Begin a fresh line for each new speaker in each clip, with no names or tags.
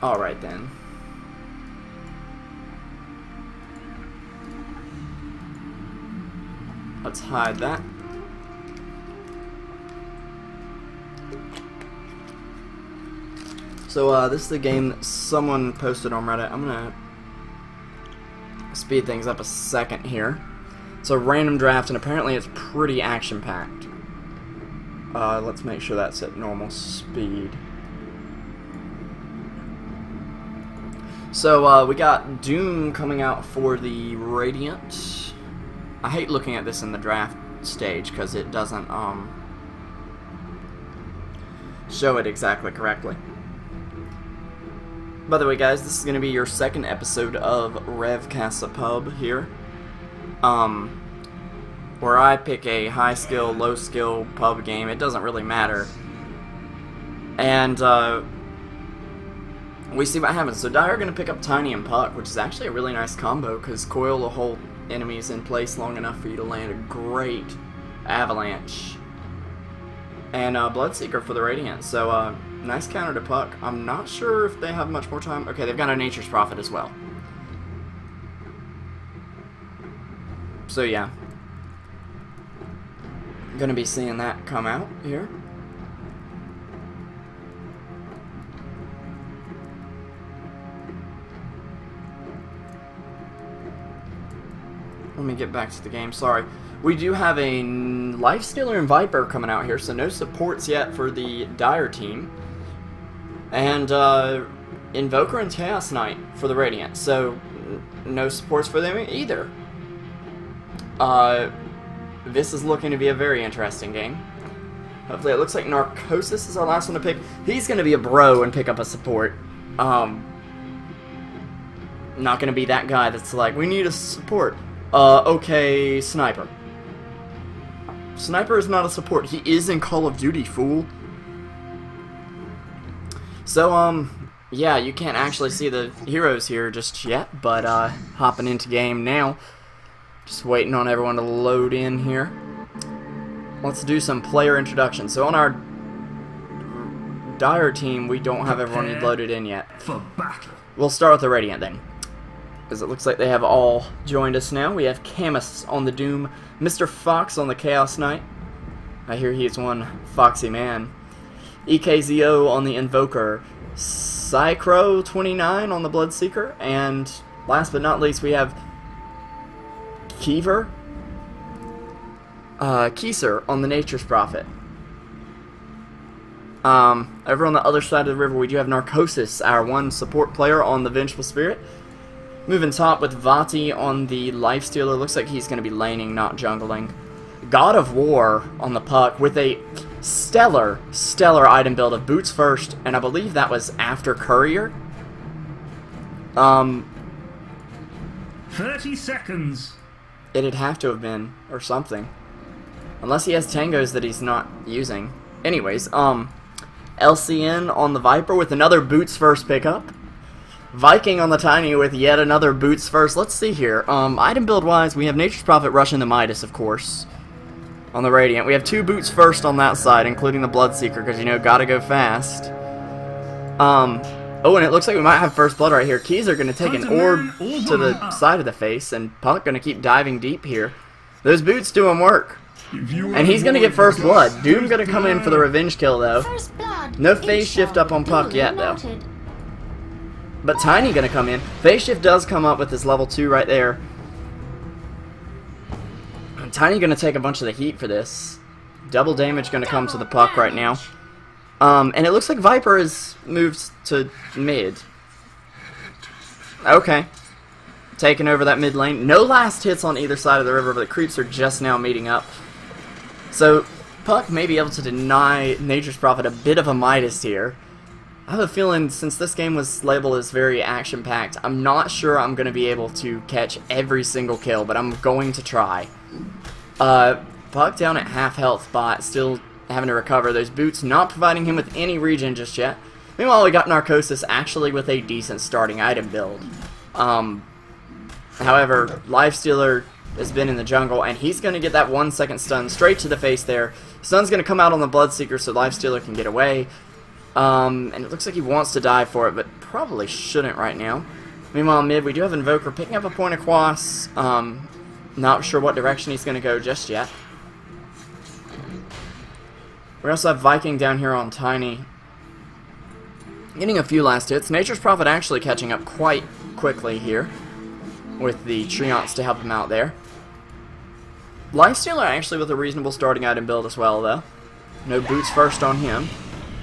Alright then. Let's hide that. So this is the game that someone posted on Reddit. I'm gonna speed things up a second here. It's a random draft, and apparently it's pretty action-packed. Let's make sure that's at normal speed. So we got Doom coming out for the Radiant. I hate looking at this in the draft stage because it doesn't show it exactly correctly. By the way, guys, this is going to be your second episode of Rev Casa Pub here, where I pick a high skill, low skill pub game. It doesn't really matter, and we see what happens. So Dire are going to pick up Tiny and Puck, which is actually a really nice combo because Coil will hold enemies in place long enough for you to land a great avalanche, and Bloodseeker for the Radiant. So nice counter to Puck. I'm not sure if they have much more time. Okay, they've got a Nature's Prophet as well. So yeah, gonna be seeing that come out here. Let me get back to the game, sorry. We do have a Lifestealer and Viper coming out here, so no supports yet for the Dire team. And Invoker and Chaos Knight for the Radiant, so no supports for them either. This is looking to be a very interesting game. Hopefully it looks like Narcosis is our last one to pick. He's going to be a bro and pick up a support. Not going to be that guy that's like, we need a support. Okay, Sniper. Sniper is not a support. He is in Call of Duty, fool. So, yeah, you can't actually see the heroes here just yet, but, hopping into game now. Just waiting on everyone to load in here. Let's do some player introduction. So on our Dire team, we don't have everyone loaded in yet.
For battle.
We'll start with the Radiant then, because it looks like they have all joined us now. We have Camus on the Doom, Mr. Fox on the Chaos Knight. I hear he is one foxy man. EKZO on the Invoker, Psychro29 on the Bloodseeker, and last but not least we have Kieser on the Nature's Prophet. Over on the other side of the river we do have Narcosis, our one support player on the Vengeful Spirit. Moving top with Vati on the Lifestealer. Looks like he's going to be laning, not jungling. God of War on the Puck with a stellar item build of Boots first, and I believe that was after Courier.
30 seconds.
It'd have to have been, or something. Unless he has tangos that he's not using. Anyways, LCN on the Viper with another Boots first pickup. Viking on the Tiny with yet another Boots first. Let's see here. Item build wise, we have Nature's Prophet rushing the Midas, of course. On the Radiant. We have two Boots first on that side, including the Bloodseeker, because, you know, gotta go fast. Oh, and it looks like we might have first blood right here. Keys are going to take an orb to the side of the face, and Puck going to keep diving deep here. Those boots do him work. And he's going to get first blood. Doom going to come in for the revenge kill, though. No phase shift up on Puck yet, though. But Tiny going to come in. Phase shift does come up with this level 2 right there. And Tiny going to take a bunch of the heat for this. Double damage going to come to the Puck right now. And it looks like Viper has moved to mid. Okay. Taking over that mid lane. No last hits on either side of the river, but the creeps are just now meeting up. So, Puck may be able to deny Nature's Prophet a bit of a Midas here. I have a feeling, since this game was labeled as very action-packed, I'm not sure I'm going to be able to catch every single kill, but I'm going to try. Puck down at half health, bot still having to recover. Those boots not providing him with any regen just yet. Meanwhile, we got Narcosis actually with a decent starting item build. However, Lifestealer has been in the jungle, and he's going to get that 1 second stun straight to the face there. Stun's going to come out on the Bloodseeker so Lifestealer can get away. And it looks like he wants to die for it, but probably shouldn't right now. Meanwhile, mid, we do have Invoker picking up a point across. Not sure what direction he's going to go just yet. We also have Viking down here on Tiny. Getting a few last hits. Nature's Prophet actually catching up quite quickly here with the Treants to help him out there. Lifestealer actually with a reasonable starting item build as well, though. No boots first on him.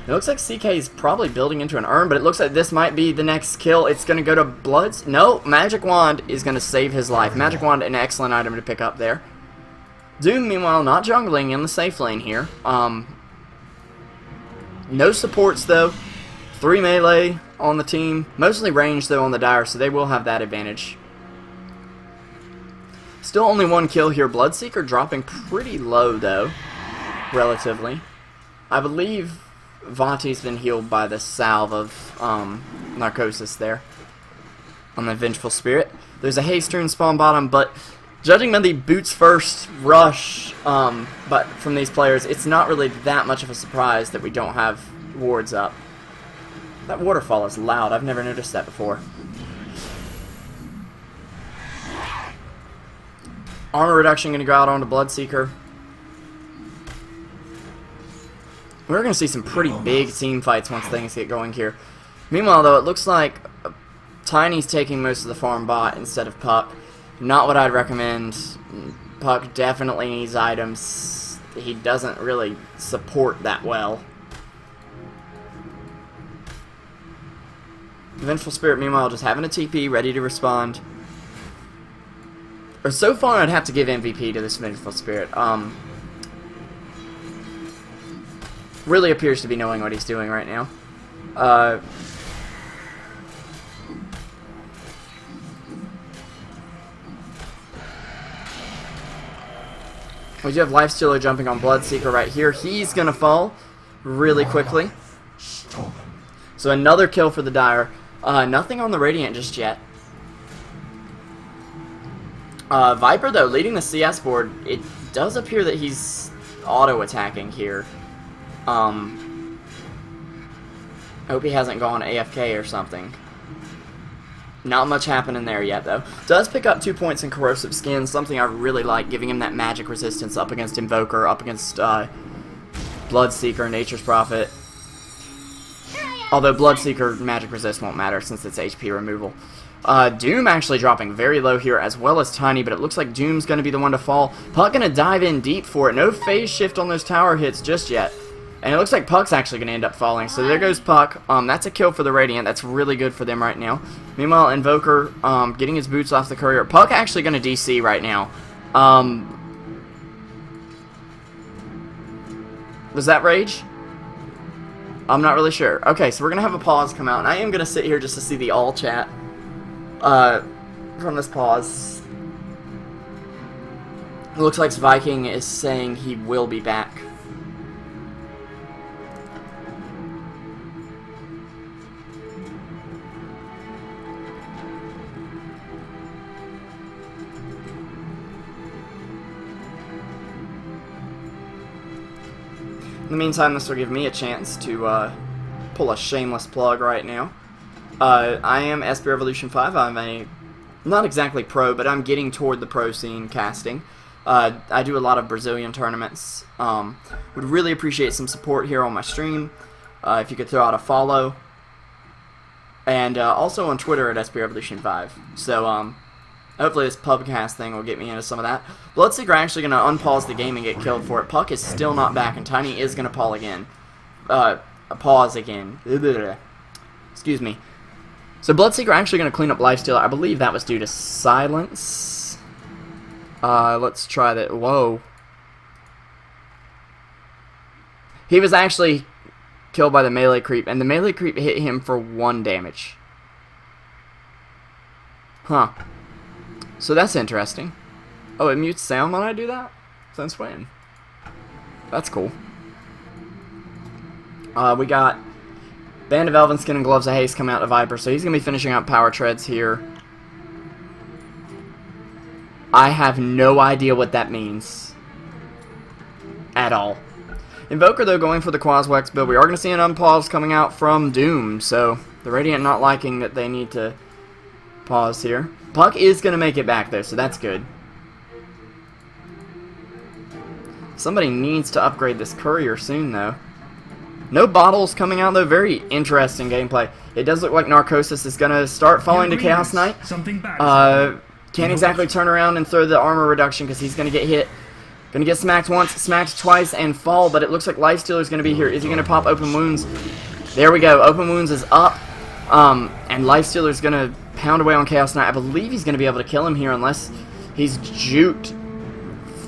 It looks like CK is probably building into an urn, but it looks like this might be the next kill. It's going to go to Bloods. No, Magic Wand is going to save his life. Magic Wand, an excellent item to pick up there. Doom, meanwhile, not jungling in the safe lane here. No supports, though. 3 melee on the team. Mostly range, though, on the Dire, so they will have that advantage. Still only 1 kill here. Bloodseeker dropping pretty low, though, relatively. I believe Vati's been healed by the salve of Narcosis there on the Vengeful Spirit. There's a Haste Rune spawn bottom, but judging by the boots first rush but from these players, it's not really that much of a surprise that we don't have wards up. That waterfall is loud. I've never noticed that before. Armor reduction going to go out onto Bloodseeker. We're going to see some pretty big team fights once things get going here. Meanwhile, though, it looks like Tiny's taking most of the farm bot instead of Puck. Not what I'd recommend. Puck definitely needs items. He doesn't really support that well. Vengeful Spirit, meanwhile, just having a TP, ready to respond. Or so far, I'd have to give MVP to this Vengeful Spirit. Really appears to be knowing what he's doing right now. We do have Lifestealer jumping on Bloodseeker right here. He's going to fall really quickly. So another kill for the Dire. Nothing on the Radiant just yet. Viper, though, leading the CS board. It does appear that he's auto-attacking here. I hope he hasn't gone AFK or something. Not much happening there yet, though. Does pick up 2 points in Corrosive Skin, something I really like, giving him that magic resistance up against Invoker, up against Bloodseeker, Nature's Prophet. Although Bloodseeker magic resist won't matter since it's HP removal. Doom actually dropping very low here, as well as Tiny, but it looks like Doom's going to be the one to fall. Puck going to dive in deep for it. No phase shift on those tower hits just yet. And it looks like Puck's actually going to end up falling. So there goes Puck. That's a kill for the Radiant. That's really good for them right now. Meanwhile, Invoker getting his boots off the courier. Puck actually going to DC right now. Was that Rage? I'm not really sure. Okay, so we're going to have a pause come out. And I am going to sit here just to see the all chat from this pause. It looks like Viking is saying he will be back. In the meantime, this will give me a chance to pull a shameless plug right now. I am SB Revolution 5. I'm a, not exactly pro, but I'm getting toward the pro scene casting. I do a lot of Brazilian tournaments. Would really appreciate some support here on my stream. If you could throw out a follow. And also on Twitter at SB Revolution 5. So, hopefully this pubcast thing will get me into some of that. Bloodseeker actually going to unpause the game and get killed for it. Puck is still not back, and Tiny is going to pause again. Pause again. Excuse me. So Bloodseeker actually going to clean up Lifestealer. I believe that was due to silence. Let's try that. Whoa. He was actually killed by the melee creep, and the melee creep hit him for 1 damage. Huh. So that's interesting. Oh, it mutes sound when I do that? Since when? That's cool. We got Band of Elven Skin and Gloves of Haste coming out to Viper, so he's going to be finishing up Power Treads here. I have no idea what that means. At all. Invoker, though, going for the Quaswex build. We are going to see an unpause coming out from Doom, so The Radiant not liking that they need to pause here. Puck is going to make it back, though, so that's good. Somebody needs to upgrade this courier soon, though. No bottles coming out, though. Very interesting gameplay. It does look like Narcosis is going to start falling to Chaos Knight. Can't exactly turn around and throw the armor reduction because he's going to get hit. Going to get smacked once, smacked twice, and fall, but it looks like Lifestealer is going to be here. Is he going to pop Open Wounds? There we go. Open Wounds is up, and Lifestealer is going to pound away on Chaos Knight. I believe he's going to be able to kill him here unless he's juked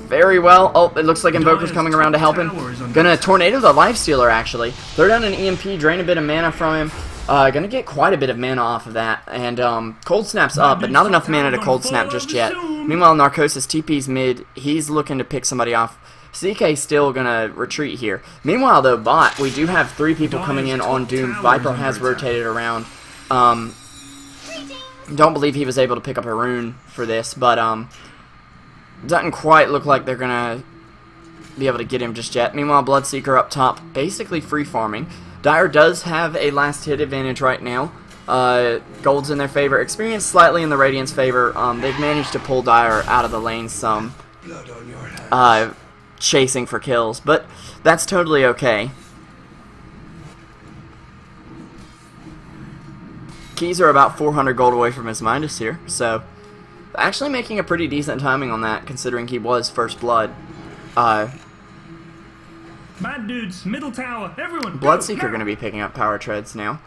very well. Oh, it looks like Invoker's coming around to help him. Gonna Tornado the Lifestealer, actually. Throw down an EMP, drain a bit of mana from him. Gonna get quite a bit of mana off of that. And Cold Snap's up, but not enough mana to Cold Snap just yet. Meanwhile, Narcosis TP's mid. He's looking to pick somebody off. CK's still gonna retreat here. Meanwhile, though, bot, we do have 3 people coming in on Doom. Viper has rotated around. Don't believe he was able to pick up a rune for this, but doesn't quite look like they're gonna be able to get him just yet. Meanwhile, Bloodseeker up top, basically free farming. Dire does have a last hit advantage right now. Gold's in their favor. Experience slightly in the Radiant's favor. They've managed to pull Dire out of the lane some, chasing for kills, but that's totally okay. Keys are about 400 gold away from his Midas here, so actually making a pretty decent timing on that, considering he was First Blood.
Bad dudes, middle tower, everyone.
Bloodseeker going to be picking up power treads now.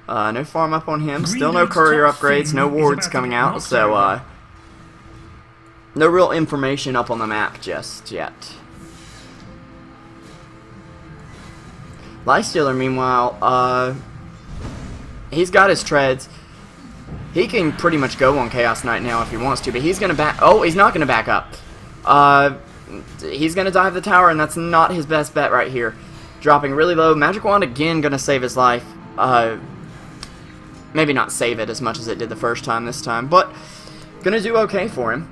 No farm up on him. Still no courier upgrades, no wards coming out, so no real information up on the map just yet. Lifestealer, meanwhile, he's got his treads. He can pretty much go on Chaos Knight now if he wants to, but he's going to back... Oh, he's not going to back up. He's going to dive the tower, and that's not his best bet right here. Dropping really low. Magic Wand again going to save his life. Maybe not save it as much as it did the first time this time, but going to do okay for him.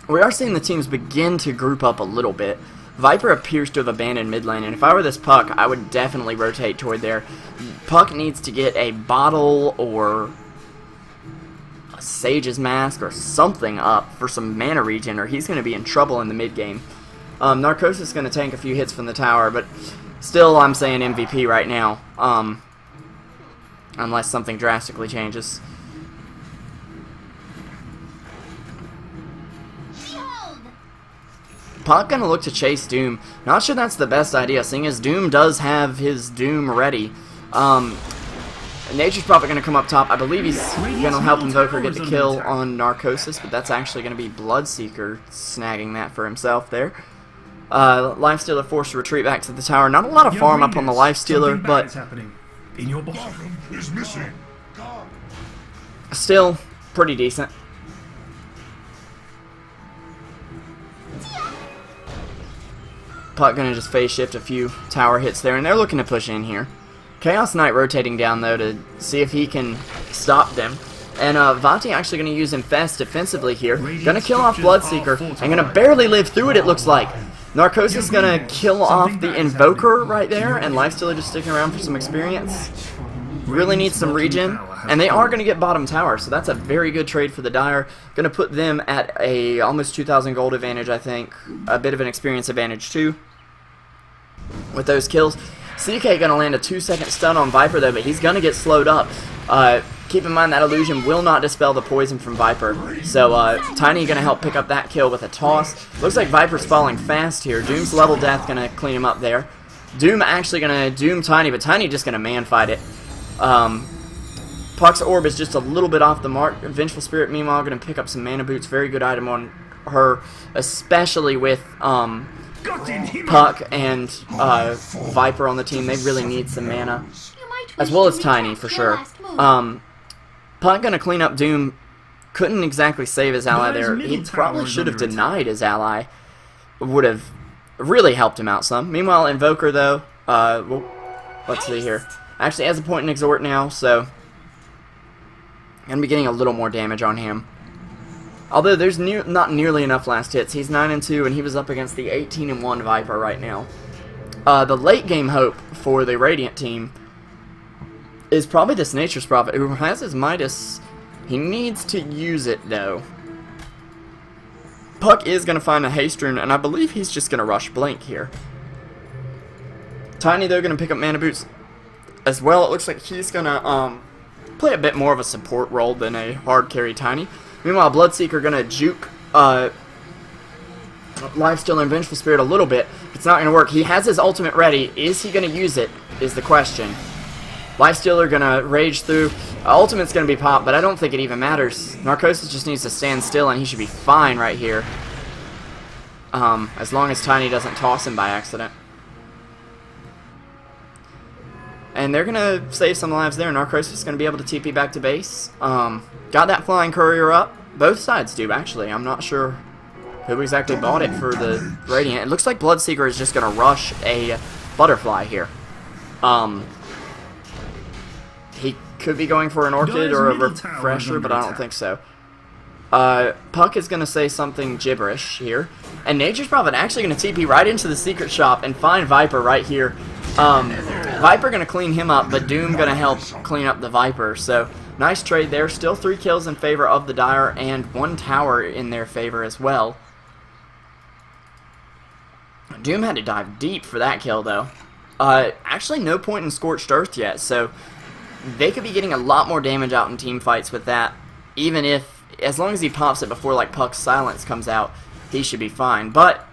We are seeing the teams begin to group up a little bit. Viper appears to have abandoned mid lane, and if I were this Puck, I would definitely rotate toward there. Puck needs to get a bottle or a Sage's Mask or something up for some mana regen, or he's going to be in trouble in the mid game. Narcosis is going to tank a few hits from the tower, but still I'm saying MVP right now, unless something drastically changes. Puck gonna look to chase Doom. Not sure that's the best idea, seeing as Doom does have his Doom ready. Nature's Prophet gonna come up top. I believe he's gonna help Invoker get the kill on Narcosis, but that's actually gonna be Bloodseeker snagging that for himself there. Lifestealer forced to retreat back to the tower. Not a lot of farm up on the Lifestealer, but still pretty decent. Puck gonna just phase shift a few tower hits there, and they're looking to push in here. Chaos Knight rotating down though to see if he can stop them. And Vati actually gonna use Infest defensively here. Gonna kill off Bloodseeker and gonna barely live through it, it looks like. Narcosis gonna kill off the Invoker right there, and Lifestealer just sticking around for some experience. Really needs some regen, and they are gonna get bottom tower, so that's a very good trade for the Dire. Gonna put them at a almost 2,000 gold advantage, I think. A bit of an experience advantage too with those kills. CK gonna land a 2-second stun on Viper though, but he's gonna get slowed up. Keep in mind that illusion will not dispel the poison from Viper. So Tiny gonna help pick up that kill with a toss. Looks like Viper's falling fast here. Doom's level death gonna clean him up there. Doom actually gonna doom Tiny, but Tiny just gonna man fight it. Puck's orb is just a little bit off the mark. Vengeful Spirit meanwhile gonna pick up some mana boots. Very good item on her, especially with Puck and Viper on the team. They really need some mana, as well as Tiny for sure. Puck gonna clean up Doom. Couldn't exactly save his ally there. He probably should have denied his ally. Would have really helped him out some. Meanwhile, Invoker though, well, let's see here. Actually has a point in Exhort now, so gonna be getting a little more damage on him. Although there's not nearly enough last hits. He's 9-2, and he was up against the 18-1 Viper right now. The late game hope for the Radiant team is probably this Nature's Prophet, who has his Midas. He needs to use it, though. Puck is going to find a Haste Rune, and I believe he's just going to rush Blink here. Tiny, though, going to pick up Mana Boots as well. It looks like he's going to play a bit more of a support role than a hard carry Tiny. Meanwhile, Bloodseeker going to juke Lifestealer and Vengeful Spirit a little bit. It's not going to work. He has his ultimate ready. Is he going to use it is the question. Lifestealer going to rage through. Ultimate's going to be popped, but I don't think it even matters. Narcosis just needs to stand still, and he should be fine right here. As long as Tiny doesn't toss him by accident. And they're going to save some lives there. Narcosis is going to be able to TP back to base. Got that Flying Courier up. Both sides do, actually. I'm not sure who exactly bought it for the Radiant. It looks like Bloodseeker is just going to rush a Butterfly here. He could be going for an Orchid or a Refresher, but I don't think so. Puck is going to say something gibberish here. And Nature's Prophet actually going to TP right into the secret shop and find Viper right here. Viper going to clean him up, but Doom going to help clean up the Viper. So, nice trade there. Still 3 kills in favor of the Dire and 1 tower in their favor as well. Doom had to dive deep for that kill, though. Actually, no point in Scorched Earth yet, so they could be getting a lot more damage out in team fights with that. Even if, as long as he pops it before like Puck's Silence comes out, he should be fine. But,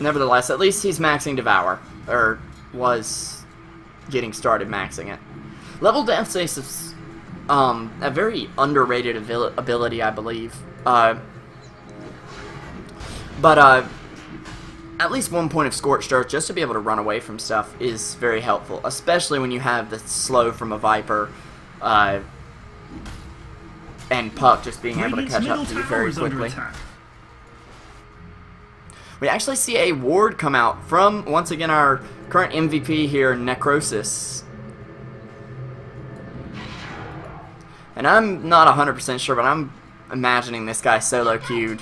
nevertheless, at least he's maxing Devour, or was getting started maxing it. Level Death is a very underrated ability, I believe. At least 1 point of Scorched Earth just to be able to run away from stuff is very helpful, especially when you have the slow from a Viper and Puck just being able to catch up to you very quickly. We actually see a ward come out from, once again, our current MVP here, Necrosis. And I'm not 100% sure, but I'm imagining this guy solo queued,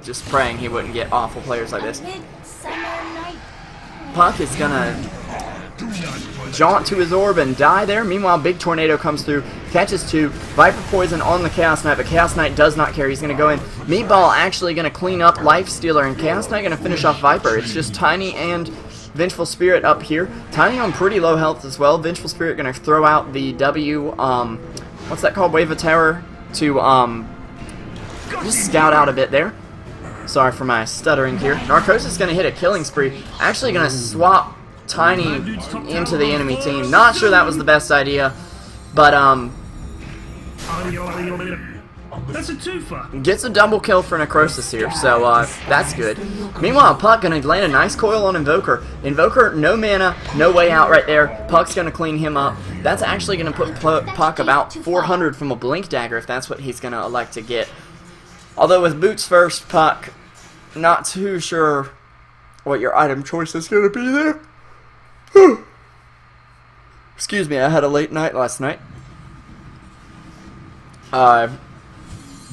just praying he wouldn't get awful players like this. Puck is gonna jaunt to his orb and die there. Meanwhile, Big Tornado comes through, catches 2. Viper Poison on the Chaos Knight, but Chaos Knight does not care. He's gonna go in. Meatball actually gonna clean up Lifestealer, and Chaos Knight gonna finish off Viper. It's just Tiny and Vengeful Spirit up here. Tiny on pretty low health as well. Vengeful Spirit gonna throw out the W, what's that called? Wave of Terror to, just scout out a bit there. Sorry for my stuttering here. Narcosis is going to hit a killing spree. Actually going to swap Tiny into the enemy team. Not sure that was the best idea, but
That's a twofer.
gets a double kill for Necrosis here, so that's good. Meanwhile, Puck going to land a nice coil on Invoker. Invoker, no mana, no way out right there. Puck's going to clean him up. That's actually going to put Puck about 400 from a Blink Dagger if that's what he's going to elect to get. Although with Boots first, Puck, not too sure what your item choice is going to be there. Excuse me, I had a late night last night.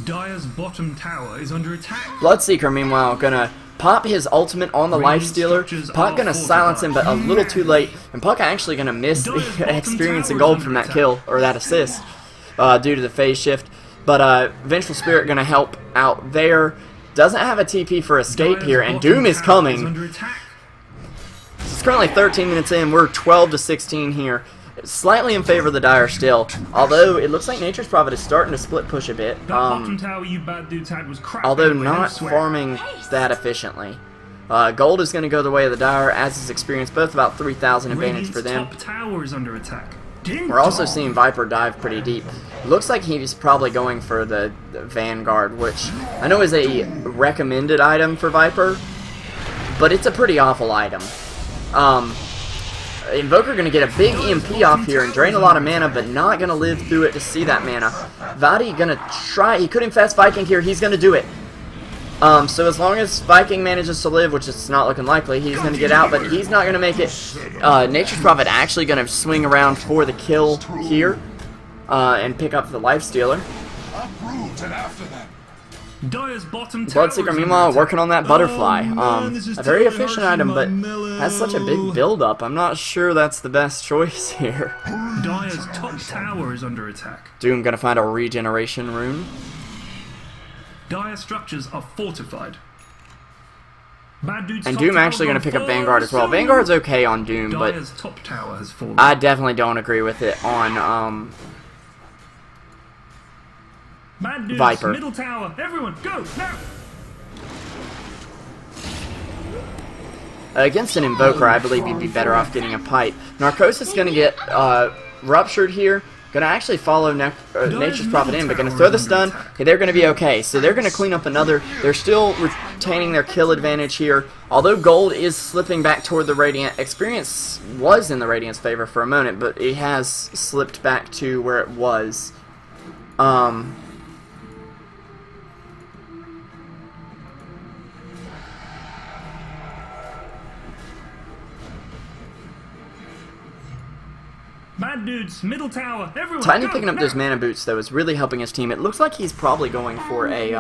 Dire's bottom tower is under attack.
Bloodseeker, meanwhile, gonna pop his ultimate on the Lifestealer. Puck gonna silence him, but a little too late. And Puck actually gonna miss the experience and gold from that kill, or that assist, due to the phase shift. But Vengeful Spirit gonna help out there. Doesn't have a TP for escape here, and Doom is coming. It's currently 13 minutes in. We're 12 to 16 here. Slightly in favor of the Dire still. Although it looks like Nature's Prophet is starting to split push a bit. Although not farming that efficiently. Gold is going to go the way of the Dire, as is experience. Both about 3,000 advantage for them.
Tower is under attack.
We're also seeing Viper dive pretty deep. Looks like he's probably going for the Vanguard, which I know is a recommended item for Viper, but it's a pretty awful item. Invoker going to get a big EMP off here and drain a lot of mana, but not going to live through it to see that mana. Vadi going to try. He could infest Viking here. He's going to do it. So as long as Viking manages to live, which is not looking likely, he's going to get out, but he's not going to make it. Nature's Prophet actually going to swing around for the kill here and pick up the Lifestealer.
Dire's bottom tower is
Bloodseeker,
under
meanwhile,
attack.
working on that butterfly.
man, this is
A very
totally
efficient
hurting
item,
my
but
mellow.
has such a big build-up. I'm not sure that's the best choice here.
Dire's top tower is under attack.
Doom gonna find a regeneration rune.
Dire structures are fortified. Bad Dude's
And
top
Doom
tower
actually gonna
gone
pick up
far
Vanguard as well.
soon.
Vanguard's okay on Doom, but
Dire's top tower has fallen.
I definitely don't agree with it on
Bad Dude's
Viper.
middle tower. Everyone, go now!
Against an Invoker, I believe you'd be better off getting a pipe. Narcosis gonna get ruptured here. Gonna actually follow Nature's Prophet in, but gonna throw the stun. Okay, they're gonna be okay. So they're gonna clean up another. They're still retaining their kill advantage here. Although gold is slipping back toward the Radiant. Experience was in the Radiant's favor for a moment, but it has slipped back to where it was.
Bad Dude's middle tower. Everyone,
Tiny
go
picking up
now!
those mana boots though is really helping his team. It looks like he's probably going for a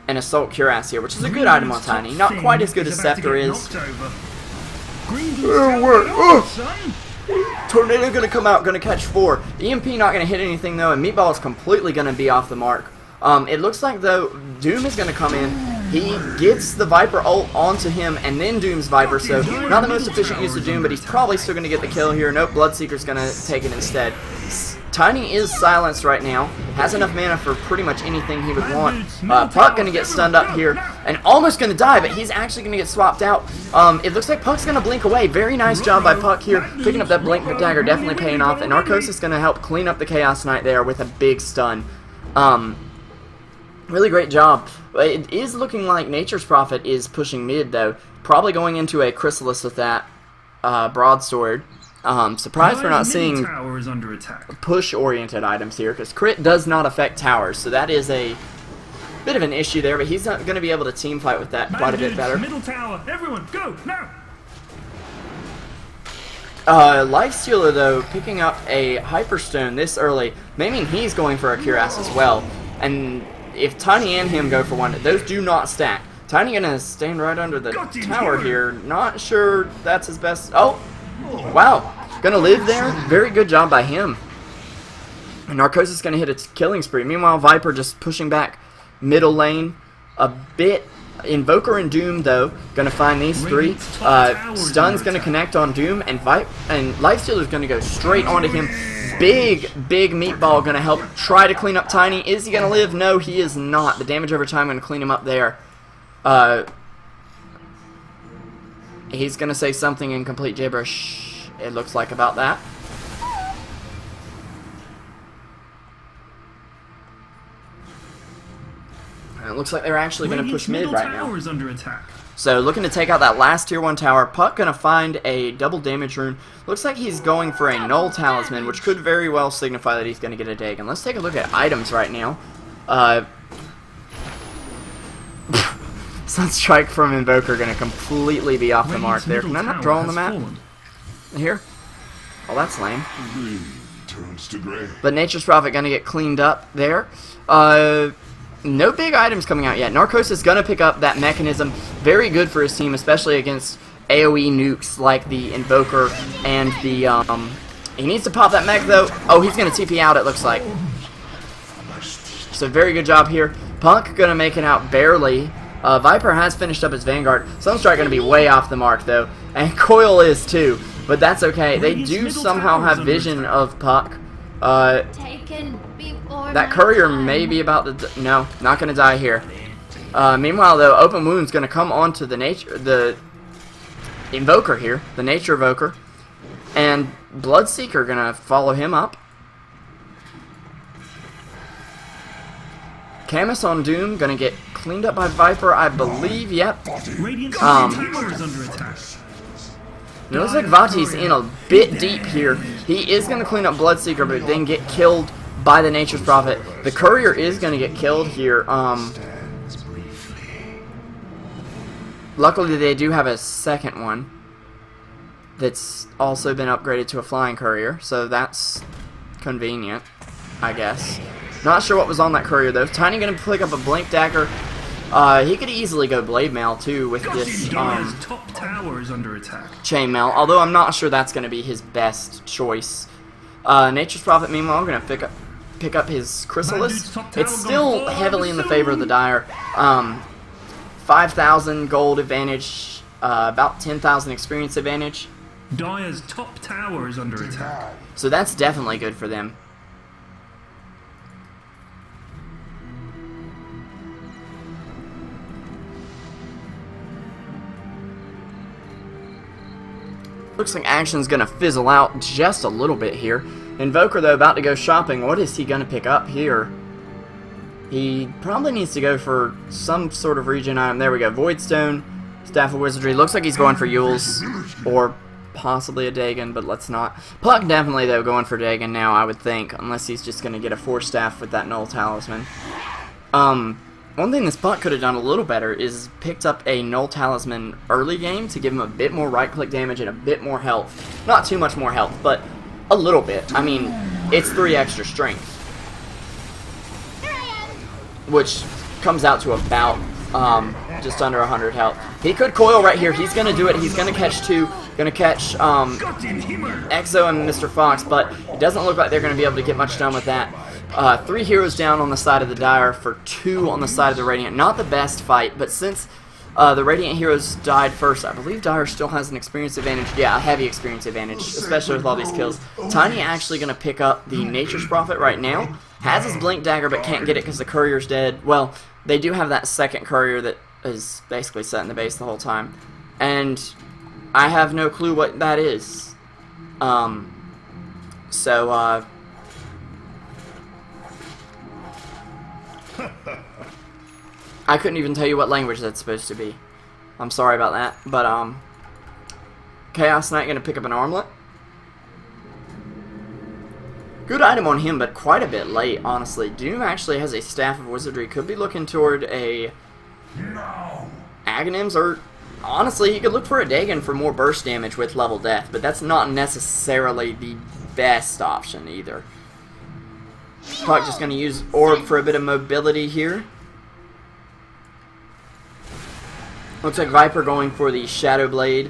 an Assault Cuirass here, which is a good item on Tiny. Not quite as good as Scepter is. Tornado gonna come out, gonna catch 4. EMP not gonna hit anything though, and Meatball is completely gonna be off the mark. It looks like though Doom is gonna come in. He gets the Viper ult onto him, and then Doom's Viper. So not the most efficient use of Doom, but he's probably still gonna get the kill here. Nope, Bloodseeker's gonna take it instead. Tiny is silenced right now. Has enough mana for pretty much anything he would want. Puck gonna get stunned up here and almost gonna die, but he's actually gonna get swapped out. It looks like Puck's gonna blink away. Very nice job by Puck here, picking up that blink dagger, definitely paying off. And Narcosis is gonna help clean up the Chaos Knight there with a big stun. Really great job. It is looking like Nature's Prophet is pushing mid though, probably going into a Chrysalis with that broadsword. Surprised we're not seeing
tower is under attack.
push-oriented items here, because crit does not affect towers, so that is a bit of an issue there, but he's not going to be able to team fight with that quite a bit better.
Middle tower, everyone, go now!
Lifestealer, though, picking up a Hyperstone this early may mean he's going for a Cuirass as well, and if Tiny and him go for one, those do not stack. Tiny gonna stand right under the tower here, not sure that's his best. Oh! Wow, gonna live there. Very good job by him. Narcosis gonna hit its killing spree. Meanwhile, Viper just pushing back middle lane a bit. Invoker and Doom though gonna find these 3. Stun's gonna connect on Doom, and Lifestealer's gonna go straight onto him. Big Meatball gonna help try to clean up Tiny. Is he gonna live? No, he is not. The damage over time gonna clean him up there. He's gonna say something in complete gibberish, it looks like, about that. And it looks like they're actually gonna push mid right now.
Is under attack.
So looking to take out that last tier 1 tower. Puck gonna find a double damage rune. Looks like he's going for a null talisman, which could very well signify that he's gonna get a Dagon. Let's take a look at items right now. Sunstrike from Invoker gonna completely be off the mark there. Can I not draw on the map? Here? Oh, that's lame.
Green turns to gray.
But Nature's Prophet gonna get cleaned up there. No big items coming out yet. Narcos is gonna pick up that mechanism. Very good for his team, especially against AoE nukes like the Invoker and the, he needs to pop that mech though. Oh, he's gonna TP out, it looks like. So very good job here. Punk gonna make it out barely. Viper has finished up his Vanguard. Sunstrike gonna be way off the mark though. And Coil is too. But that's okay. They do somehow have vision of Puck. That Courier may be about to... No, not gonna die here. Meanwhile though, Open Wound's gonna come onto the Invoker here. The Nature Evoker. And Bloodseeker gonna follow him up. Camus on Doom gonna get cleaned up by Viper, I believe. Yep.
Radiant tower is under attack.
It looks like Vati's in a bit deep here. He is gonna clean up Bloodseeker, but then get killed by the Nature's Prophet. The Courier is gonna get killed here. Luckily, they do have a second one that's also been upgraded to a Flying Courier, so that's convenient, I guess. Not sure what was on that courier though. Tiny gonna pick up a Blink Dagger. He could easily go Blade Mail too with this
Dire's top tower is under attack.
Chainmail, although I'm not sure that's going to be his best choice. Nature's Prophet, meanwhile, going to pick up his Chrysalis. It's still heavily in the favor of the Dire. 5,000 gold advantage, about 10,000 experience advantage.
Dire's top tower is under attack.
So that's definitely good for them. Looks like action's gonna fizzle out just a little bit here. Invoker, though, about to go shopping. What is he gonna pick up here? He probably needs to go for some sort of regen item. There we go. Voidstone, Staff of Wizardry. Looks like he's going for Yule's, or possibly a Dagon, but let's not. Puck definitely, though, going for Dagon now, I would think, unless he's just gonna get a Force Staff with that Null Talisman. One thing this Puck could have done a little better is picked up a Null Talisman early game to give him a bit more right-click damage and a bit more health. Not too much more health, but a little bit. I mean, it's 3 extra strength. Which comes out to about just under 100 health. He could coil right here. He's going to do it. He's going to catch 2. Going to catch Exo and Mr. Fox, but it doesn't look like they're going to be able to get much done with that. 3 heroes down on the side of the Dire for 2 on the side of the Radiant. Not the best fight, but since the Radiant heroes died first, I believe Dire still has an experience advantage. Yeah, a heavy experience advantage, especially with all these kills. Tiny actually going to pick up the Nature's Prophet right now. Has his Blink Dagger, but can't get it because the Courier's dead. Well, they do have that second Courier that is basically set in the base the whole time. And I have no clue what that is. I couldn't even tell you what language that's supposed to be. I'm sorry about that, but Chaos Knight gonna pick up an armlet. Good item on him, but quite a bit late, honestly. Doom actually has a Staff of Wizardry. Could be looking toward a Aghanims, or honestly, he could look for a Dagon for more burst damage with level death, but that's not necessarily the best option either. Puck just gonna use Orb for a bit of mobility here. Looks like Viper going for the Shadow Blade.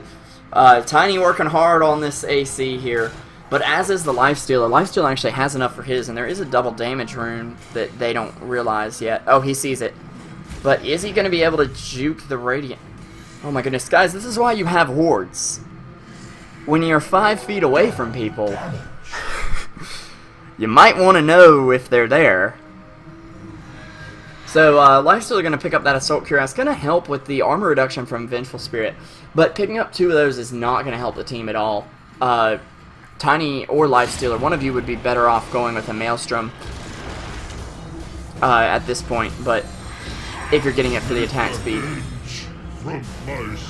Tiny working hard on this AC here. But as is the Lifestealer. Lifestealer actually has enough for his, and there is a double damage rune that they don't realize yet. Oh, he sees it. But is he going to be able to juke the Radiant? Oh my goodness. Guys, this is why you have wards. When you're 5 feet away from people, you might want to know if they're there. So, Lifestealer going to pick up that Assault Cuirass. Going to help with the armor reduction from Vengeful Spirit. But picking up 2 of those is not going to help the team at all. Tiny or Lifestealer, one of you would be better off going with a Maelstrom at this point. But if you're getting it for the attack speed.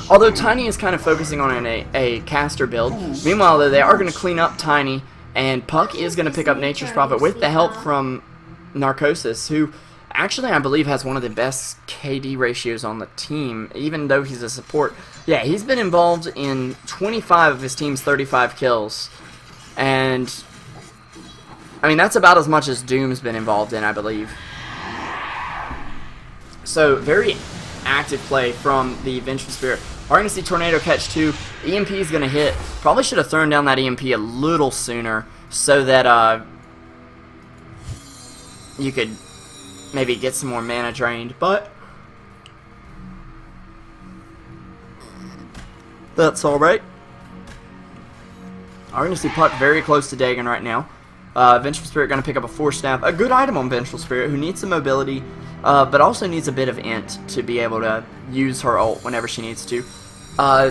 Although Tiny is kind of focusing on a caster build. Meanwhile, though, they are going to clean up Tiny. And Puck is going to pick up Nature's Prophet with the help from Narcosis, who actually, I believe, has one of the best KD ratios on the team, even though he's a support. Yeah, he's been involved in 25 of his team's 35 kills. And, I mean, that's about as much as Doom's been involved in, I believe. So, very active play from the Vengeful Spirit. We're going to see Tornado catch 2. EMP is going to hit. Probably should have thrown down that EMP a little sooner so that you could maybe get some more mana drained, but that's alright. We're going to see Puck very close to Dagon right now. Vengeful Spirit going to pick up a Force Staff. A good item on Vengeful Spirit, who needs some mobility, but also needs a bit of int to be able to use her ult whenever she needs to.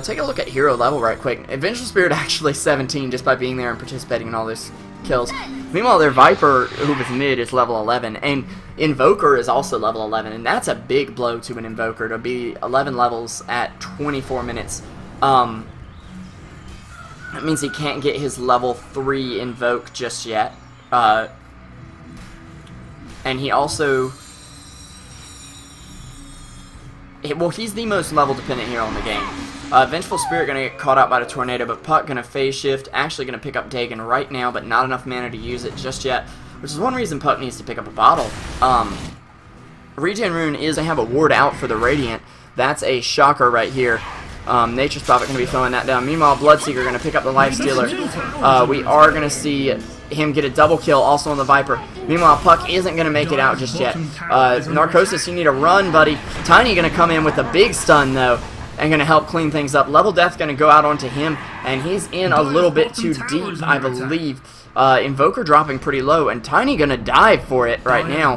Take a look at hero level right quick. Vengeful Spirit actually 17 just by being there and participating in all those kills. Meanwhile, their Viper, who was mid, is level 11, and Invoker is also level 11, and that's a big blow to an Invoker to be 11 levels at 24 minutes. That means he can't get his level 3 Invoke just yet. And he also... well, he's the most level dependent hero in the game. Vengeful Spirit going to get caught out by the Tornado, but Puck going to phase shift. Actually going to pick up Dagon right now, but not enough mana to use it just yet. which is one reason Puck needs to pick up a bottle. Regen Rune is, they have a ward out for the Radiant. That's a shocker right here. Nature's Prophet going to be throwing that down. Meanwhile, Bloodseeker going to pick up the Lifestealer. We are going to see him get a double kill also on the Viper. Meanwhile, Puck isn't going to make it out just yet. Narcosis, you need to run, buddy. Tiny going to come in with a big stun, though, and going to help clean things up. Level Death going to go out onto him, and he's in a little bit too deep, I believe. Invoker dropping pretty low, and Tiny going to dive for it right now.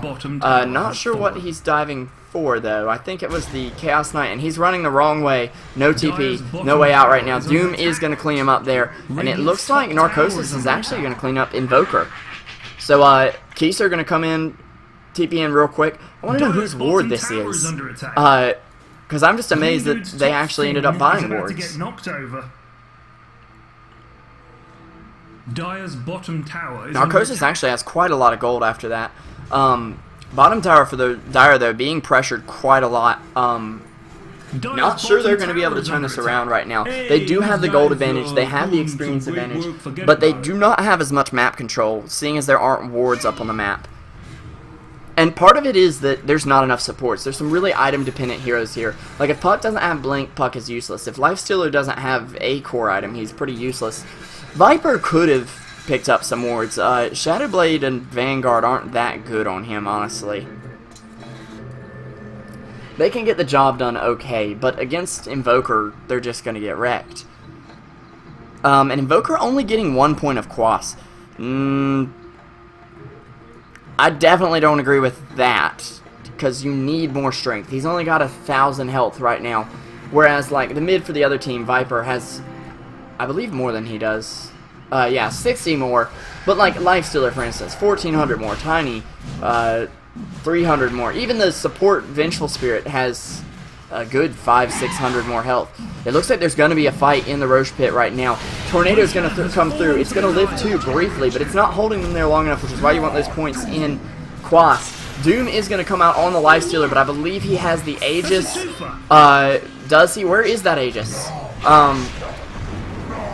Not sure what he's diving for, though. I think it was the Chaos Knight, and he's running the wrong way. No TP, no way out right now. Doom is going to clean him up there, and it looks like Narcosis is actually going to clean up Invoker. So, Keiser going to come in, TP in real quick. I want to know whose ward this is. Because I'm just amazed that they actually ended up buying wards.
Dire's bottom tower is
Narcosis actually has quite a lot of gold after that. Bottom tower for the Dire, though, being pressured quite a lot. Not sure they're going to be able to turn this around right now. They do have the gold advantage, they have the experience advantage, but they do not have as much map control, seeing as there aren't wards up on the map. And part of it is that there's not enough supports. There's some really item-dependent heroes here. Like, if Puck doesn't have Blink, Puck is useless. If Lifestealer doesn't have a core item, he's pretty useless. Viper could have picked up some wards. Shadowblade and Vanguard aren't that good on him, honestly. They can get the job done okay, but against Invoker, they're just going to get wrecked. And Invoker only getting 1 point of Quas. I definitely don't agree with that, because you need more strength. He's only got 1,000 health right now, whereas like the mid for the other team, Viper has, I believe, more than he does. Yeah, 60 more. But like Lifestealer, for instance, 1,400 more. Tiny, 300 more. Even the support Vengeful Spirit has a good 500-600 more health. It looks like there's going to be a fight in the Roche Pit right now. Tornado's going to come through. It's going to live too briefly, but it's not holding them there long enough, which is why you want those points in Quas. Doom is going to come out on the Lifestealer, but I believe he has the Aegis. Does he? Where is that Aegis?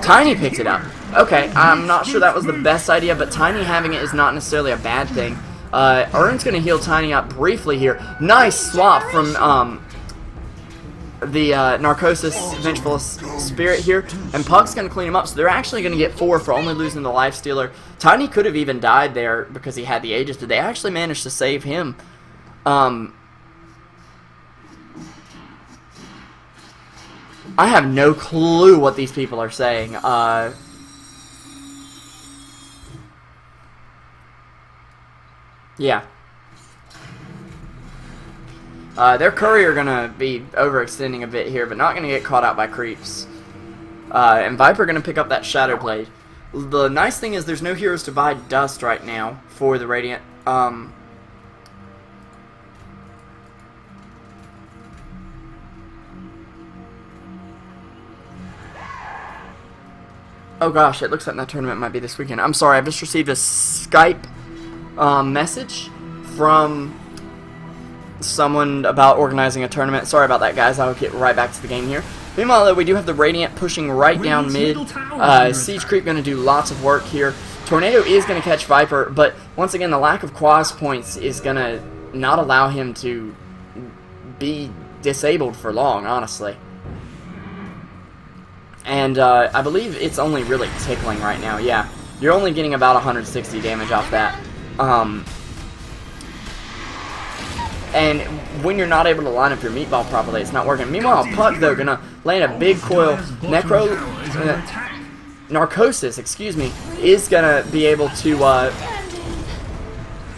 Tiny picked it up. Okay, I'm not sure that was the best idea, but Tiny having it is not necessarily a bad thing. Urn's going to heal Tiny up briefly here. Nice swap from the Narcosis Vengeful Spirit here, and Puck's going to clean him up, so they're actually going to get 4 for only losing the Lifestealer. Tiny could have even died there because he had the Aegis, but they actually managed to save him. I have no clue what these people are saying. Yeah. Their Courier going to be overextending a bit here, but not going to get caught out by creeps. And Viper going to pick up that Shadowblade. The nice thing is there's no heroes to buy Dust right now for the Radiant. Oh gosh, it looks like that tournament might be this weekend. I'm sorry, I've just received a Skype message from someone about organizing a tournament. Sorry about that, guys. I'll get right back to the game here. Meanwhile, though, we do have the Radiant pushing right down mid. Siege Creep going to do lots of work here. Tornado is going to catch Viper, but once again, the lack of Quas points is going to not allow him to be disabled for long, honestly. And I believe it's only really tickling right now. Yeah, you're only getting about 160 damage off that. And when you're not able to line up your meatball properly, it's not working. Meanwhile, Puck, though, gonna land a big coil. Narcosis, excuse me, is gonna be able to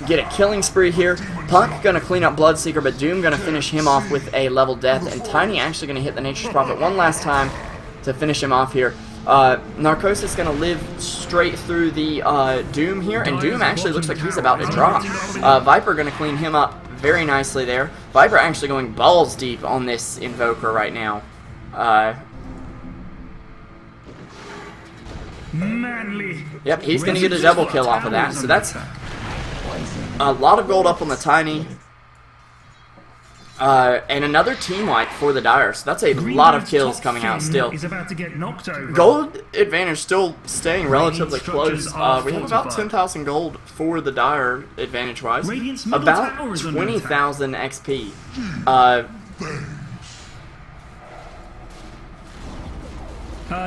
get a killing spree here. Puck gonna clean up Bloodseeker, but Doom gonna finish him off with a level death, and Tiny actually gonna hit the Nature's Prophet one last time to finish him off here. Narcosis gonna live straight through the Doom here, and Doom actually looks like he's about to drop. Viper gonna clean him up very nicely there. Viper actually going balls deep on this Invoker right now. Yep, he's gonna get a double kill off of that, so that's a lot of gold up on the Tiny. And another team wipe for the Dire, so that's a
Green
lot of
Dude's
kills
top
coming out
thing
still.
Is about to get knocked over.
Gold advantage still staying relatively
structures
close.
are
We have about
fortified.
10,000 gold for the Dire advantage-wise.
Radiant's middle
About
tower is under
20,000 XP.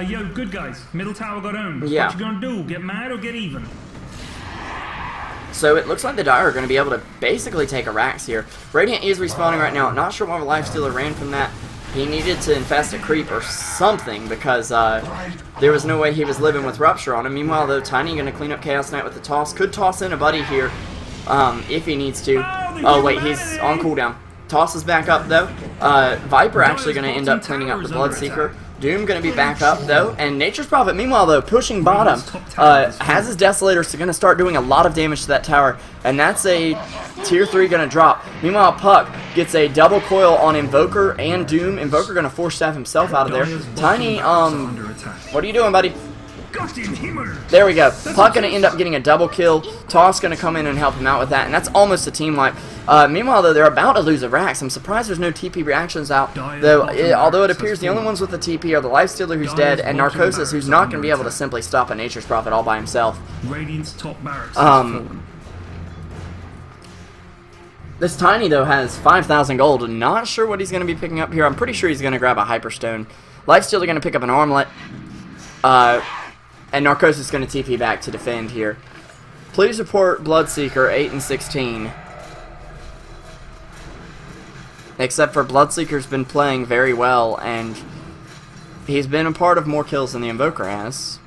Yo, good guys. Middle tower got owned.
Yeah.
What you gonna do? Get mad or get even?
So it looks like the Dire are going to be able to basically take a Rax here. Radiant is respawning right now. Not sure why Lifestealer ran from that. He needed to infest a creep or something because there was no way he was living with Rupture on him. Meanwhile, though, Tiny going to clean up Chaos Knight with the toss. Could toss in a buddy here if he needs to. Oh, wait, he's on cooldown. Toss is back up, though. Viper actually going to end up cleaning up the Bloodseeker. Doom going to be back up, though, and Nature's Prophet, meanwhile, though, pushing bottom, has his Desolator, so going to start doing a lot of damage to that tower, and that's a tier 3 going to drop. Meanwhile, Puck gets a double coil on Invoker and Doom. Invoker going to force staff himself out of there. Tiny, what are you doing, buddy? There we go. Puck going to end up getting a double kill. Toss going to come in and help him out with that, and that's almost a team wipe. Meanwhile, though, they're about to lose a Rax. I'm surprised there's no TP reactions out, though. Although it appears the only ones with the TP are the Lifestealer, who's dead, and Narcosis, who's not going to be able to simply stop a Nature's Prophet all by himself.
Radiant's top barracks.
This Tiny, though, has 5,000 gold. Not sure what he's going to be picking up here. I'm pretty sure he's going to grab a Hyperstone. Lifestealer going to pick up an Armlet. And Narcosis is going to TP back to defend here. Please report Bloodseeker 8 and 16. Except for Bloodseeker's been playing very well, and he's been a part of more kills than the Invoker has.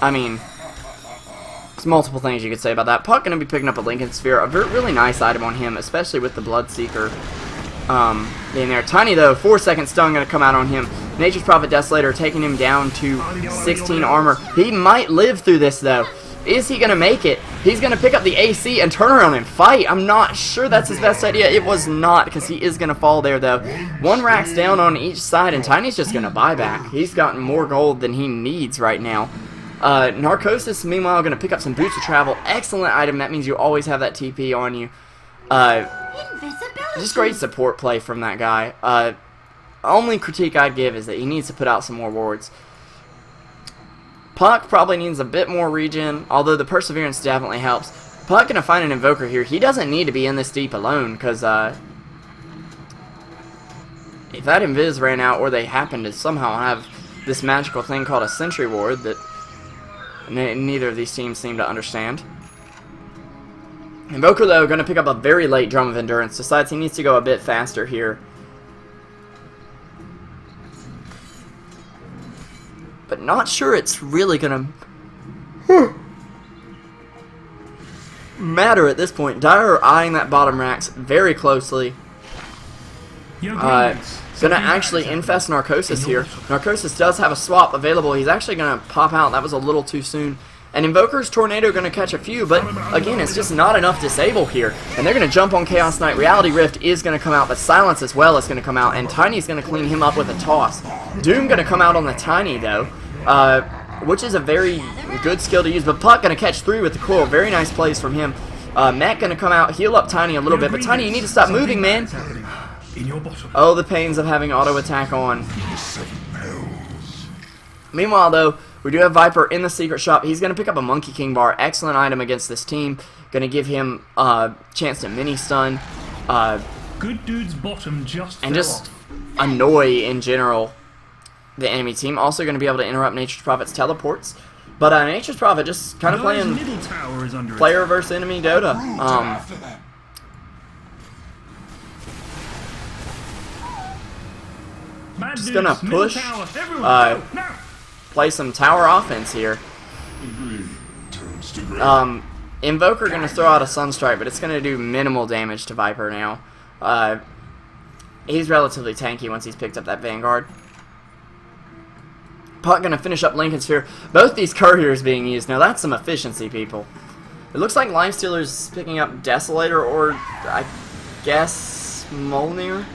I mean, there's multiple things you could say about that. Puck going to be picking up a Lincoln Sphere, a really nice item on him, especially with the Bloodseeker being there. Tiny, though, 4-second stun going to come out on him. Nature's Prophet Desolator taking him down to 16 armor. He might live through this, though. Is he going to make it? He's going to pick up the AC and turn around and fight. I'm not sure that's his best idea. It was not, because he is going to fall there, though. One Rax down on each side, and Tiny's just going to buy back. He's gotten more gold than he needs right now. Narcosis, meanwhile, going to pick up some Boots of Travel. Excellent item. That means you always have that TP on you. Just great support play from that guy. Only critique I'd give is that he needs to put out some more wards. Puck probably needs a bit more regen, although the Perseverance definitely helps. Puck gonna find an Invoker here. He doesn't need to be in this deep alone, because if that Invis ran out, or they happen to somehow have this magical thing called a Sentry Ward that neither of these teams seem to understand. Invoker, though, gonna pick up a very late Drum of Endurance. Decides he needs to go a bit faster here. But not sure it's really gonna matter at this point. Dire are eyeing that bottom Rax very closely. Gonna actually infest Narcosis here. Narcosis does have a swap available. He's actually gonna pop out. That was a little too soon. And Invoker's Tornado gonna catch a few, but again, it's just not enough disable here. And they're gonna jump on Chaos Knight. Reality Rift is gonna come out, but Silence as well is gonna come out, and Tiny's gonna clean him up with a toss. Doom gonna come out on the Tiny, though, which is a very good skill to use. But Puck gonna catch 3 with the coil. Very nice plays from him. Matt gonna come out, heal up Tiny a little bit, but Tiny, you need to stop moving, man. Oh, the pains of having auto attack on. Meanwhile, though, we do have Viper in the secret shop. He's going to pick up a Monkey King bar. Excellent item against this team. Going to give him a chance to mini stun.
Good dude's bottom just
and just annoy, in general, the enemy team. Also going to be able to interrupt Nature's Prophet's teleports. But Nature's Prophet just kind of playing player versus enemy Dota. Just going to push, play some tower offense here. Invoker going to throw out a Sunstrike, but it's going to do minimal damage to Viper now. He's relatively tanky once he's picked up that Vanguard. Puck going to finish up Lincoln Sphere. Both these couriers being used. Now that's some efficiency, people. It looks like Lifestealer's picking up Desolator, or I guess Mjolnir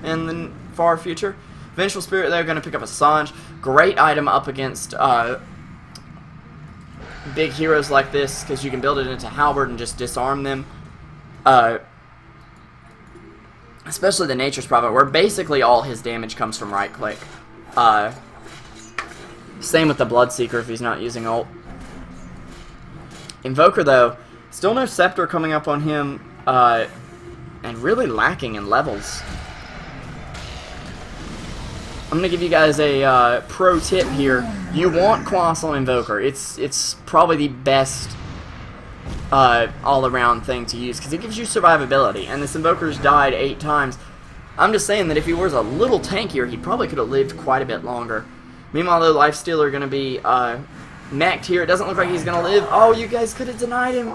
in the far future. Vengeful Spirit, they're going to pick up a Sange. Great item up against big heroes like this, because you can build it into Halberd and just disarm them. especially the Nature's Prophet, where basically all his damage comes from right click. Same with the Bloodseeker if he's not using ult. Invoker, though, still no Scepter coming up on him, and really lacking in levels. I'm going to give you guys a pro tip here. You want Quas on Invoker. It's probably the best all-around thing to use, because it gives you survivability, and this Invoker's died 8 times. I'm just saying that if he was a little tankier, he probably could have lived quite a bit longer. Meanwhile, though, Lifestealer are going to be mech'd here. It doesn't look like he's going to live. Oh, you guys could have denied him.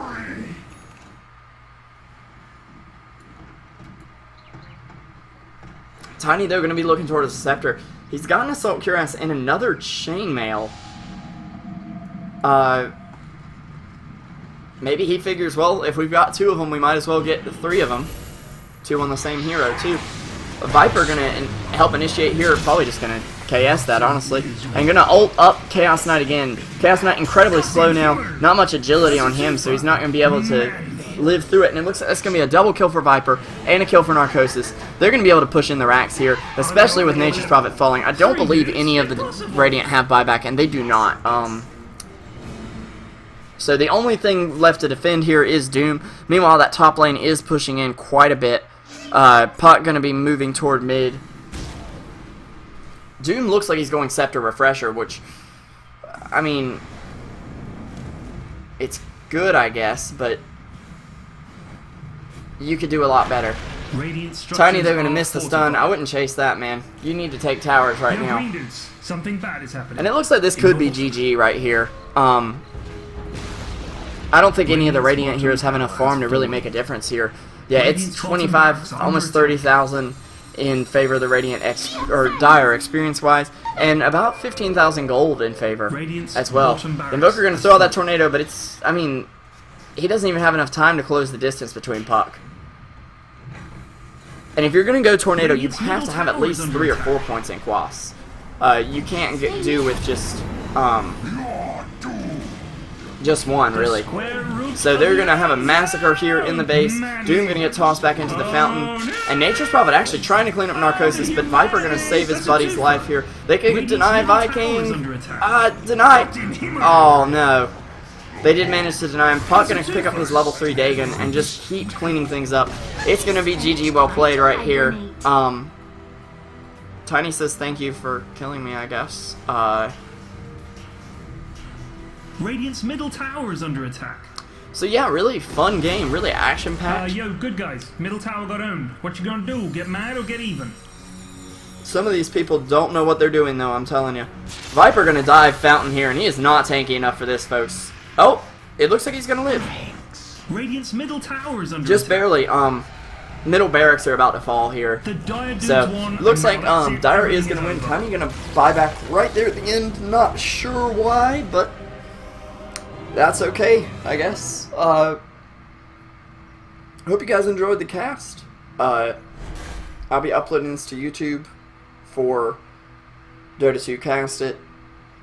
Tiny, though, going to be looking towards the Scepter. He's got an Assault Cuirass and another Chainmail. Maybe he figures, well, if we've got 2 of them, we might as well get 3 of them. 2 on the same hero, too. Viper going to help initiate here. Probably just going to KS that, honestly. And going to ult up Chaos Knight again. Chaos Knight incredibly slow now. Not much agility on him, so he's not going to be able to live through it. And it looks like that's going to be a double kill for Viper and a kill for Narcosis. They're going to be able to push in the racks here, especially with Nature's Prophet falling. I don't believe any of the Radiant have buyback, and they do not. So the only thing left to defend here is Doom. Meanwhile, that top lane is pushing in quite a bit. Puck going to be moving toward mid. Doom looks like he's going Scepter Refresher, which, I mean, it's good, I guess, but you could do a lot better. Tiny, they're going to miss the stun. I wouldn't chase that, man. You need to take towers right now.
Something bad is happening.
And it looks like this could be GG right here. I don't think any of the Radiant heroes have enough farm to really make a difference here. Yeah, it's 25, almost 30,000 in favor of the Radiant Dire experience-wise, and about 15,000 gold in favor as well. Invoker going to throw out that Tornado, but it's, I mean, he doesn't even have enough time to close the distance between Puck. And if you're going to go Tornado, you have to have at least 3 or 4 points in Quas. You can't do with just 1, really. So they're going to have a massacre here in the base. Doom going to get tossed back into the fountain. And Nature's Prophet actually trying to clean up Narcosis, but Viper going to save his buddy's life here. They could deny Viking. Deny. Oh, no. They did manage to deny him. Puck going to pick up his level 3 Dagon and just keep cleaning things up. It's going to be GG well played right here. Tiny says thank you for killing me, I guess.
Radiant's middle tower is under attack.
So yeah, really fun game, really action-packed.
Yo, good guys. Middle tower got owned. What you gonna do? Get mad or get even?
Some of these people don't know what they're doing, though, I'm telling you. Viper gonna dive Fountain here, and he is not tanky enough for this, folks. Oh, it looks like he's gonna live.
Radiant's middle tower is under
just
attack.
Barely. Middle barracks are about to fall here.
The Dire dudes
So,
won,
looks like
and
Dire is gonna win. Tiny gonna buy back right there at the end. Not sure why, but that's okay, I guess. Hope you guys enjoyed the cast. I'll be uploading this to YouTube for Dota 2 Cast It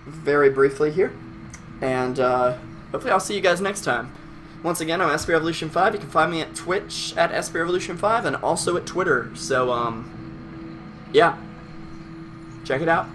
very briefly here. And hopefully I'll see you guys next time. Once again, I'm SP Revolution 5. You can find me at Twitch at SP Revolution 5 and also at Twitter. So, yeah. Check it out.